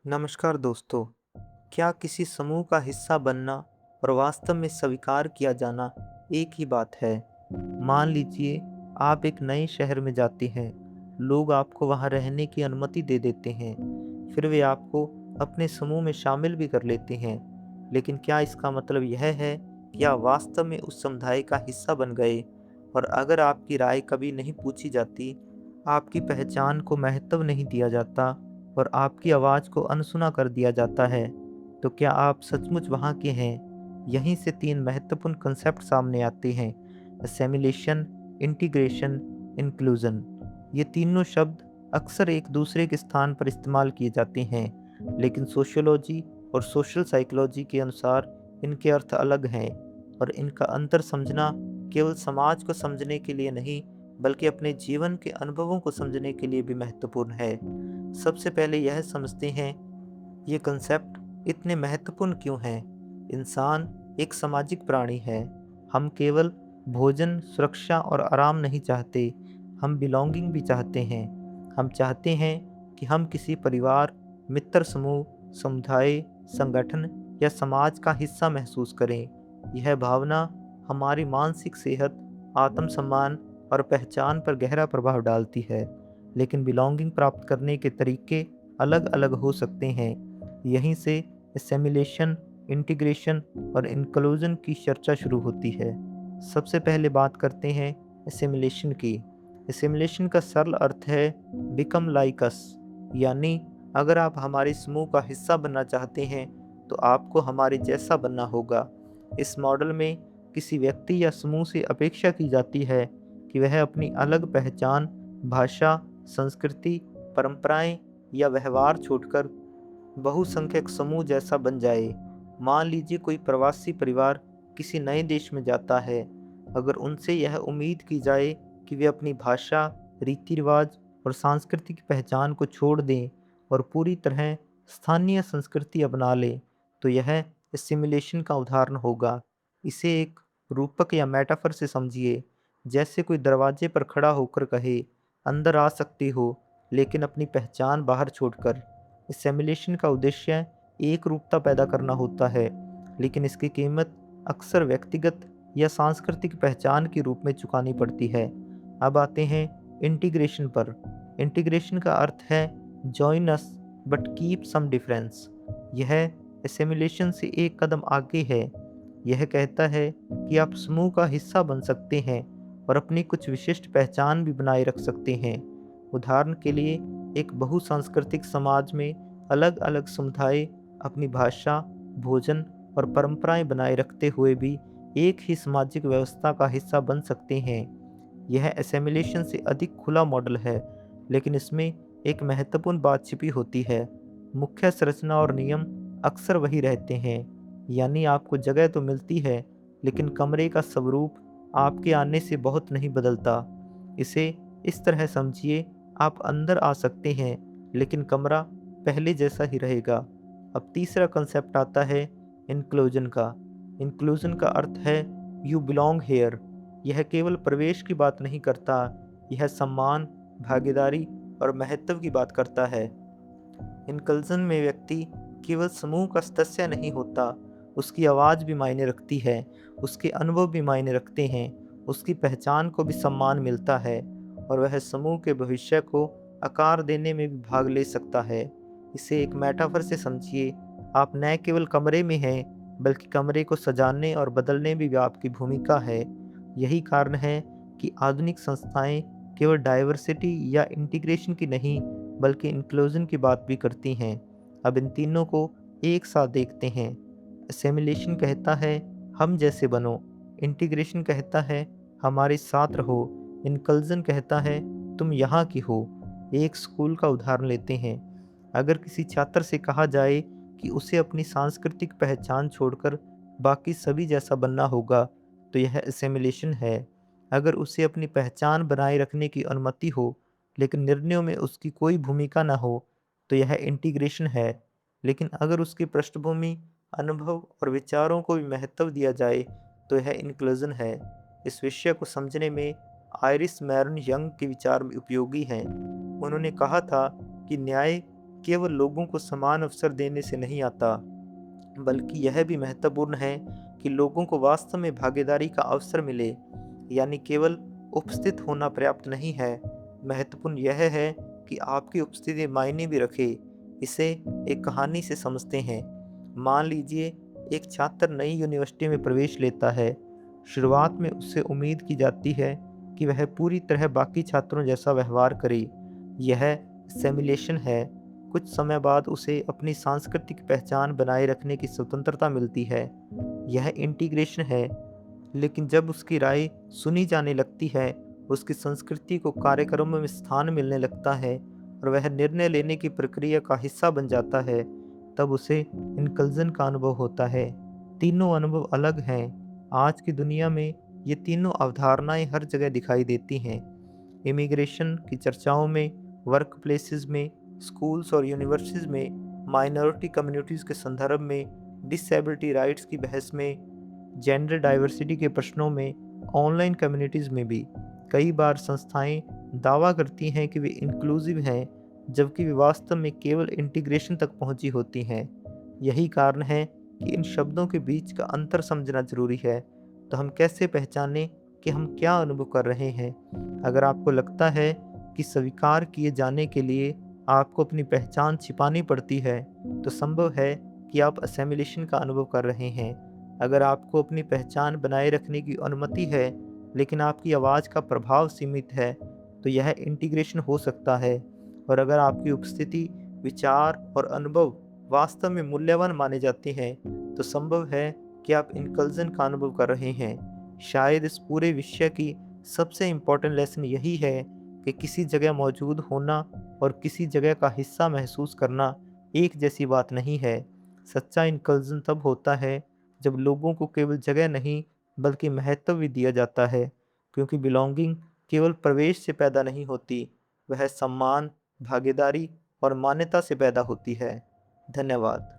नमस्कार दोस्तों। क्या किसी समूह का हिस्सा बनना और वास्तव में स्वीकार किया जाना एक ही बात है? मान लीजिए आप एक नए शहर में जाते हैं। लोग आपको वहाँ रहने की अनुमति दे देते हैं। फिर वे आपको अपने समूह में शामिल भी कर लेते हैं। लेकिन क्या इसका मतलब यह है कि आप वास्तव में उस समुदाय का हिस्सा बन गए? और अगर आपकी राय कभी नहीं पूछी जाती, आपकी पहचान को महत्व नहीं दिया जाता और आपकी आवाज़ को अनसुना कर दिया जाता है, तो क्या आप सचमुच वहाँ के हैं? यहीं से 3 महत्वपूर्ण कंसेप्ट सामने आते हैं: असिमिलेशन, इंटीग्रेशन, इंक्लूजन। ये तीनों शब्द अक्सर एक दूसरे के स्थान पर इस्तेमाल किए जाते हैं, लेकिन सोशियोलॉजी और सोशल साइकोलॉजी के अनुसार इनके अर्थ अलग हैं और इनका अंतर समझना केवल समाज को समझने के लिए नहीं, बल्कि अपने जीवन के अनुभवों को समझने के लिए भी महत्वपूर्ण है। सबसे पहले यह समझते हैं, ये कंसेप्ट इतने महत्वपूर्ण क्यों हैं? इंसान एक सामाजिक प्राणी है। हम केवल भोजन, सुरक्षा और आराम नहीं चाहते, हम बिलॉन्गिंग भी चाहते हैं। हम चाहते हैं कि हम किसी परिवार, मित्र समूह, समुदाय, संगठन या समाज का हिस्सा महसूस करें। यह भावना हमारी मानसिक सेहत, आत्मसम्मान और पहचान पर गहरा प्रभाव डालती है। लेकिन बिलॉन्गिंग प्राप्त करने के तरीके अलग-अलग हो सकते हैं। यहीं से एसिमिलेशन, इंटीग्रेशन और इंक्लूजन की चर्चा शुरू होती है। सबसे पहले बात करते हैं एसिमिलेशन की। एसिमिलेशन का सरल अर्थ है बिकम लाइक अस, यानी अगर आप हमारे समूह का हिस्सा बनना चाहते हैं, तो आपको हमारे जैसा बनना होगा। इस मॉडल में किसी व्यक्ति या समूह से अपेक्षा की जाती है कि वह अपनी अलग पहचान, भाषा, संस्कृति, परंपराएं या व्यवहार छोड़कर बहुसंख्यक समूह जैसा बन जाए। मान लीजिए कोई प्रवासी परिवार किसी नए देश में जाता है। अगर उनसे यह उम्मीद की जाए कि वे अपनी भाषा, रीति-रिवाज और सांस्कृतिक पहचान को छोड़ दें और पूरी तरह स्थानीय संस्कृति अपना लें, तो यह एसिमिलेशन का उदाहरण होगा। इसे एक रूपक या मेटाफर से समझिए, जैसे कोई दरवाजे पर खड़ा होकर कहे, अंदर आ सकते हो, लेकिन अपनी पहचान बाहर छोड़कर। एसिमिलेशन का उद्देश्य एकरूपता पैदा करना होता है, लेकिन इसकी कीमत अक्सर व्यक्तिगत या सांस्कृतिक पहचान के रूप में चुकानी पड़ती है। अब आते हैं इंटीग्रेशन पर। इंटीग्रेशन का अर्थ है join us but keep some difference. यह एसिमिलेशन से एक कदम आगे है। यह कहता है कि आप समूह का हिस्सा बन सकते हैं और अपनी कुछ विशिष्ट पहचान भी बनाए रख सकते हैं। उदाहरण के लिए, एक बहुसांस्कृतिक समाज में अलग-अलग समुदाय अपनी भाषा, भोजन और परंपराएं बनाए रखते हुए भी एक ही सामाजिक व्यवस्था का हिस्सा बन सकते हैं। यह एसिमिलेशन से अधिक खुला मॉडल है, लेकिन इसमें एक महत्वपूर्ण बात छिपी होती है। मुख्य संरचना और नियम अक्सर वही रहते हैं, यानी आपको जगह तो मिलती है, लेकिन कमरे का स्वरूप आपके आने से बहुत नहीं बदलता। इसे इस तरह समझिए, आप अंदर आ सकते हैं, लेकिन कमरा पहले जैसा ही रहेगा। अब तीसरा कंसेप्ट आता है इंक्लूजन का। इंक्लूजन का अर्थ है यू बिलोंग हेयर। यह केवल प्रवेश की बात नहीं करता, यह सम्मान, भागीदारी और महत्व की बात करता है। इंक्लूजन में व्यक्ति केवल समूह का सदस्य नहीं होता, उसकी आवाज़ भी मायने रखती है, उसके अनुभव भी मायने रखते हैं, उसकी पहचान को भी सम्मान मिलता है और वह समूह के भविष्य को आकार देने में भी भाग ले सकता है। इसे एक मेटाफर से समझिए, आप न केवल कमरे में हैं, बल्कि कमरे को सजाने और बदलने में भी आपकी भूमिका है। यही कारण है कि आधुनिक संस्थाएं केवल डाइवर्सिटी या इंटीग्रेशन की नहीं, बल्कि इंक्लूजन की बात भी करती हैं। अब इन तीनों को एक साथ देखते हैं। असिमिलेशन कहता है हम जैसे बनो, इंटीग्रेशन कहता है हमारे साथ रहो, इंक्लूजन कहता है तुम यहाँ की हो। एक स्कूल का उदाहरण लेते हैं। अगर किसी छात्र से कहा जाए कि उसे अपनी सांस्कृतिक पहचान छोड़कर बाकी सभी जैसा बनना होगा, तो यह असिमिलेशन है। अगर उसे अपनी पहचान बनाए रखने की अनुमति हो, लेकिन निर्णयों में उसकी कोई भूमिका ना हो, तो यह इंटीग्रेशन है। लेकिन अगर उसकी पृष्ठभूमि, अनुभव और विचारों को भी महत्व दिया जाए, तो यह इंक्लूजन है। इस विषय को समझने में आइरिस मैरन यंग के विचार उपयोगी हैं। उन्होंने कहा था कि न्याय केवल लोगों को समान अवसर देने से नहीं आता, बल्कि यह भी महत्वपूर्ण है कि लोगों को वास्तव में भागीदारी का अवसर मिले। यानी केवल उपस्थित होना पर्याप्त नहीं है, महत्वपूर्ण यह है कि आपकी उपस्थिति मायने भी रखे। इसे एक कहानी से समझते हैं। मान लीजिए एक छात्र नई यूनिवर्सिटी में प्रवेश लेता है। शुरुआत में उससे उम्मीद की जाती है कि वह पूरी तरह बाकी छात्रों जैसा व्यवहार करे। यह सिमुलेशन है। कुछ समय बाद उसे अपनी सांस्कृतिक पहचान बनाए रखने की स्वतंत्रता मिलती है। यह इंटीग्रेशन है। लेकिन जब उसकी राय सुनी जाने लगती है, उसकी संस्कृति को कार्यक्रमों में स्थान मिलने लगता है और वह निर्णय लेने की प्रक्रिया का हिस्सा बन जाता है, तब उसे इनकल्जन का अनुभव होता है। तीनों अनुभव अलग हैं। आज की दुनिया में ये तीनों अवधारणाएं हर जगह दिखाई देती हैं। इमिग्रेशन की चर्चाओं में, वर्क प्लेसेस में, स्कूल्स और यूनिवर्सिटीज़ में, माइनॉरिटी कम्युनिटीज़ के संदर्भ में, डिसेबिलिटी राइट्स की बहस में, जेंडर डाइवर्सिटी के प्रश्नों में, ऑनलाइन कम्युनिटीज़ में भी। कई बार संस्थाएं दावा करती हैं कि वे इंक्लूसिव हैं, जबकि वे वास्तव में केवल इंटीग्रेशन तक पहुंची होती हैं। यही कारण है कि इन शब्दों के बीच का अंतर समझना जरूरी है। तो हम कैसे पहचानें कि हम क्या अनुभव कर रहे हैं? अगर आपको लगता है कि स्वीकार किए जाने के लिए आपको अपनी पहचान छिपानी पड़ती है, तो संभव है कि आप असेमिलेशन का अनुभव कर रहे हैं। अगर आपको अपनी पहचान बनाए रखने की अनुमति है, लेकिन आपकी आवाज़ का प्रभाव सीमित है, तो यह इंटीग्रेशन हो सकता है। और अगर आपकी उपस्थिति, विचार और अनुभव वास्तव में मूल्यवान माने जाते हैं, तो संभव है कि आप इनकल्जन का अनुभव कर रहे हैं। शायद इस पूरे विषय की सबसे इम्पोर्टेंट लेसन यही है कि किसी जगह मौजूद होना और किसी जगह का हिस्सा महसूस करना एक जैसी बात नहीं है। सच्चा इनकल्जन तब होता है जब लोगों को केवल जगह नहीं, बल्कि महत्व भी दिया जाता है, क्योंकि बिलोंगिंग केवल प्रवेश से पैदा नहीं होती, वह सम्मान, भागीदारी और मान्यता से पैदा होती है। धन्यवाद।